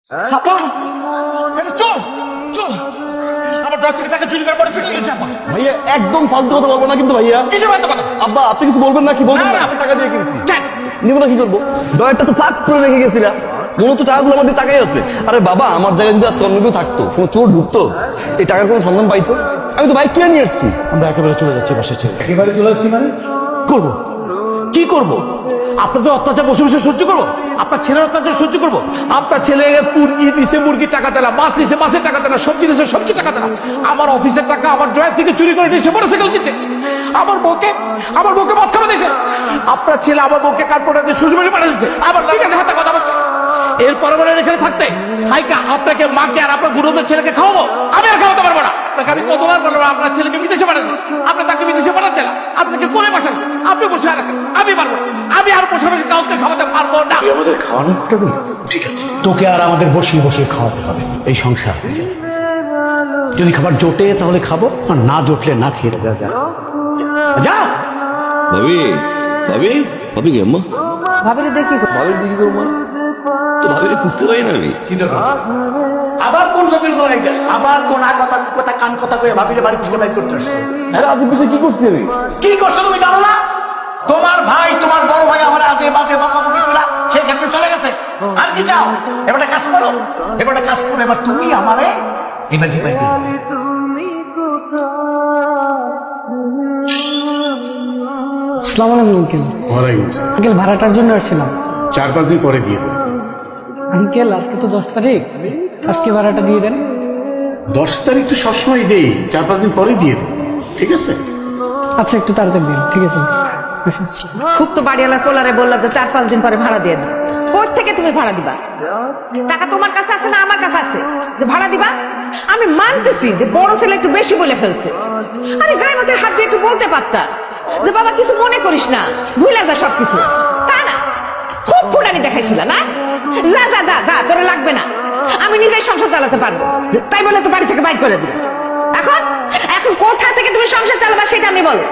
আপা এটা চল চল আমার ড্র থেকে টাকা চুরি করে পড়ে ফেলে গেছে আপা। ভাইয়া একদম ফালতু কথা বলবো না কিন্তু ভাইয়া। কিছু বলতে কথা আব্বা আপনি কিছু বলবেন না কি বলবেন না? না। টাকা দিয়ে কিনছি। কেন? নিব না কি করবো? ডয়ারটা তো ফাঁক করে রেখে গেছিলা। মনে হচ্ছে টাকাগুলো আমাদের টাকাই আছে। আরে বাবা আমার জায়গায় যদি আজকে অন্য কেউ থাকতো, কোনো চোর ঢুকতো, এই টাকার কোনো সন্ধান পাইতো? আমি তো বাইক কিনে নিয়ে এসেছি। আমরা একেবারে চলে যাচ্ছি বাসা ছেড়ে। একেবারে চলে আসছি মানে করবো কি করবো? আপনাদের অত্যাচার বসে বসে সহ্য করবো? আপনার ছেলের অত্যাচার সহ্য করবো? আপনার ছেলে মুরগি দিছে মুরগির টাকা দেনা, মাছ দিছে মাছের টাকা দেনা, সবজি দিছে সবজি টাকা দেনা, আমার অফিসের টাকা আমার ড্রয়ার থেকে চুরি করে নিয়েছে, মোটরসাইকেল কিনছে, আমার বউকে মদ খাওয়া দিয়েছে। আপনার ছেলে আমার বউকে কাঠপোড়া দিয়ে শ্বশুরবাড়ি পাঠিয়ে দিয়েছে। আবার ঠিক আছে হাতে কথা বলছে। এরপরে বলেন এখানে থাকতে থাইকা আপনাকে মাকে আর আপনার গুরুদের ছেলেকে খাওয়াবো? আমি আর খাওয়াতে পারবো না। আপনাকে আমি কতবার বলবো আপনার ছেলেকে বিদেশে পাঠাচ্ছি, আপনি তাকে বিদেশে পাঠাচ্ছেন, আপনাকে কোলে বসাচ্ছেন, আপনি বসে রাখেন, আমি পারবো না। আমি আর বসে বসে কাউকে খাওয়াতে পারবো না। তুই আমাদের খাওয়ানোর কথা বলি, ঠিক আছে তোকে আর আমাদের বসিয়ে বসিয়ে খাওয়াতে হবে। এই সংসার যদি খাবার জোটে তাহলে খাবো, আর না জোটলে না খেয়ে যা যা যা। ভাবি ভাবি ভাবি কি আম্মা? ভাবিরে দেখি ভাবির দিকে করবো না তো ভাবিরে খুঁজতে পারি না আমি। আবার কোন জমির গলায় গেছ? আবার কোন কথা কথা কান কথা কয়ে ভাবিরে বাড়ি থেকে বাইর করতে আসছো? আরে আজকে বিষয়ে কি করছি আমি? কি করছো তুমি জানো না? তোমার ভাই তোমার বড় ভাই আমার আজে বাজে বকাবকি করে সেক্ষেত্রে চলে গেছে। আর কি চাও? এবারে কাজ করো, এবারে কাজ করো। এবার তুমি আমারে এবার কি পাইবে? আসসালামু আলাইকুম আঙ্কেল। ওয়ালাইকুম আসসালাম। আঙ্কেল ভাড়াটার জন্য আসছিলাম। 4-5 দিন পরে দিয়ে দেবো। আঙ্কেল আজকে তো 10 তারিখ, আজকে ভাড়াটা দিয়ে দেন। 10 তারিখ তো সবসময় দেই, 4-5 দিন পরে দিয়ে দেবো, ঠিক আছে? আচ্ছা একটু তাড়াতাড়ি দিন, ঠিক আছে আসুন। খুব তো বাড়িওয়ালা পোলারে বললাম যে 4-5 দিন পরে ভাড়া দিয়ে দিবে। কোথা থেকে তুমি ভাড়া দিবা? টাকা তোমার কাছে আছে না আমার কাছে আছে যে ভাড়া দিবা? আমি মানতেছি যে বড় ছেলে একটু বেশি বলে ফেলছে। আরে গায়ে মাথায় হাত দিয়ে একটু বলতে পারতা যে বাবা কিছু মনে করিস না, ভুলে যা সবকিছু। তা না, খুব ফুটানি দেখাইছিল না? যা যা যা যা, তোর লাগবে না, আমি নিজেই সংসার চালাতে পারবো। তাই বলে তো বাড়ি থেকে বাইর করে দিল। এখন এখন কোথা থেকে তুমি সংসার চালাবা সেটা আমি বলো।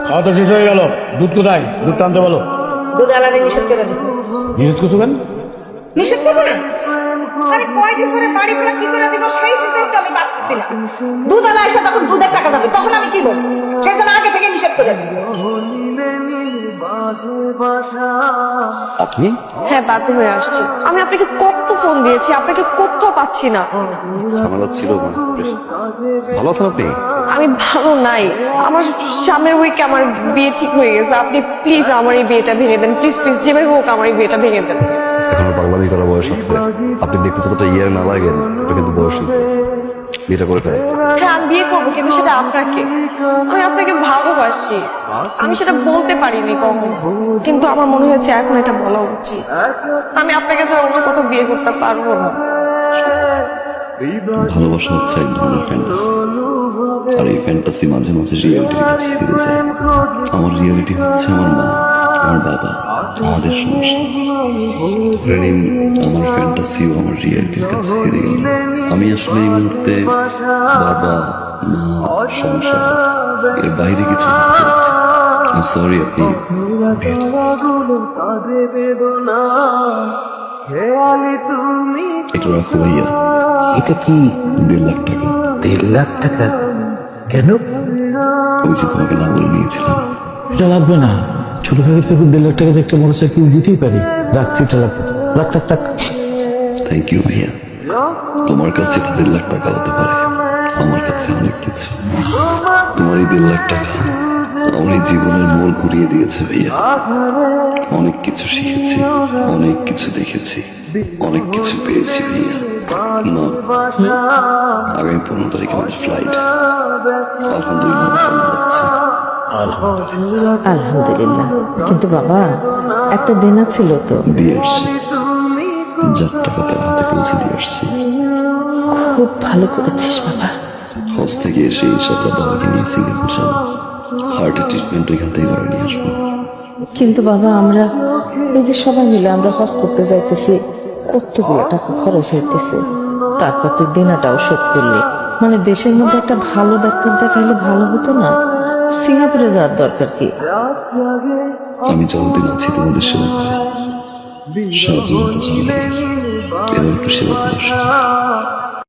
খাওয়া তো শেষ হয়ে গেল, দুধ কোথায়? দুধ আনতে বলো। দুধ আলাদা নিষেধ করে দিছে। নিষেধ করছো কেন? নিষেধ করবো না? আরে কয়দিন পরে বাড়ি ভাড়া কি করে দিব সেই চিন্তায় তো আমি বাঁচতেছিলাম। দুধ আলা এসে যখন দুধের টাকা যাবে তখন আমি কি বলবো? সেই জন্য আগে থেকে নিষেধ করে দিছে। আপনি হ্যাঁ বাধ্য হয়ে আসছি। আমি আপনাকে কত ফোন দিয়েছি, আপনাকে কোথাও পাচ্ছি না। ঝামেলা ছিল না। ভালো আছেন আপনি? আমি ভালো নাই। আমার সামনের উইকে আমার বিয়ে ঠিক হয়ে গেছে। আপনি প্লিজ আমার এই বিয়েটা ভেঙে দেন, প্লিজ প্লিজ যেভাবে হোক আমার এই বিয়েটা ভেঙে দেন। এখনো পাগলামি করার বয়স আছে। আপনি দেখতে যতটা ইয়ার না লাগেন, ওটা কিন্তু বয়স হয়েছে। বিয়েটা করে ফেলেন। হ্যাঁ আমি বিয়ে করবো, কিন্তু সেটা আপনাকে। আমি আপনাকে ভালোবাসি, আমি সেটা বলতে পারিনি কখনো, কিন্তু আমার মনে হয়েছে এখন এটা বলা উচিত। আমি আপনাকে ছাড়া অন্য কোথাও বিয়ে করতে পারবো না। ভালোবাসা হচ্ছে এক ধরনের ফ্যান্টাসি, আর এই ফ্যান্টাসি মাঝে মাঝে রিয়েলিটির কাছে ফিরে যায়। আমার রিয়েলিটি হচ্ছে আমার মা, আমার বাবা, আমাদের সংসার। ধরে নিন আমার ফ্যান্টাসিও আমার রিয়েলিটির কাছে হেরে গেল। আমি আসলে এই মুহূর্তে বাবা, মা, সংসার এর বাইরে কিছু ভাবতে পারছি। আমি সরি, আপনি এটা রাখো ভাইয়া। এটা কি? 1.5 লাখ টাকা। 1.5 লাখ টাকা? কেন? ওই যে তোমাকে না বলে নিয়েছিলাম। এটা লাগবে না, ছোট ভাইয়ের থেকে 1.5 লাখ টাকা দিয়ে একটা মোটরসাইকেল দিতেই পারি। রাখ, এটা লাগবে। রাখ রাখ রাখ। থ্যাংক ইউ ভাইয়া। তোমার কাছে এটা 1.5 লাখ টাকা হতে পারে, আমার কাছে অনেক কিছু। তোমার এই 1.5 লাখ টাকা আমার এই জীবনের মোড় ঘুরিয়ে দিয়েছে ভাইয়া। অনেক কিছু শিখেছি, অনেক কিছু দেখেছি, অনেক কিছু পেয়েছি ভাইয়া। না, আগামী 15 তারিখে আমাদের ফ্লাইট। আলহামদুলিল্লাহ ভালো যাচ্ছে। আলহামদুলিল্লাহ। কিন্তু বাবা একটা দেনা ছিল তো। দিয়ে আসছি, যার টাকা তার হাতে পৌঁছে দিয়ে আসছি। খুব ভালো করেছিস বাবা। হজ থেকে এসে ইনশাল্লাহ বাবাকে নিয়ে সিঙ্গাপুর যাবো। হার্টের ট্রিটমেন্ট ওইখান থেকে করে নিয়ে আসবো। কিন্তু বাবা আমরা এই যে সবাই মিলে আমরা হজ করতে যাইতেছি, কতগুলো টাকা খরচ হইতেছে, তারপর তুই দেনাটাও শোধ করলি। মানে দেশের মধ্যে একটা ভালো ডাক্তার দেখাইলে ভালো হতো না? সিঙ্গাপুরে যাওয়ার দরকার কি? আমি যতদিন আছি তোমাদের সেবা করে সারা জীবন তো ঝামেলা গেছে। এবার একটু সেবা করে আসো।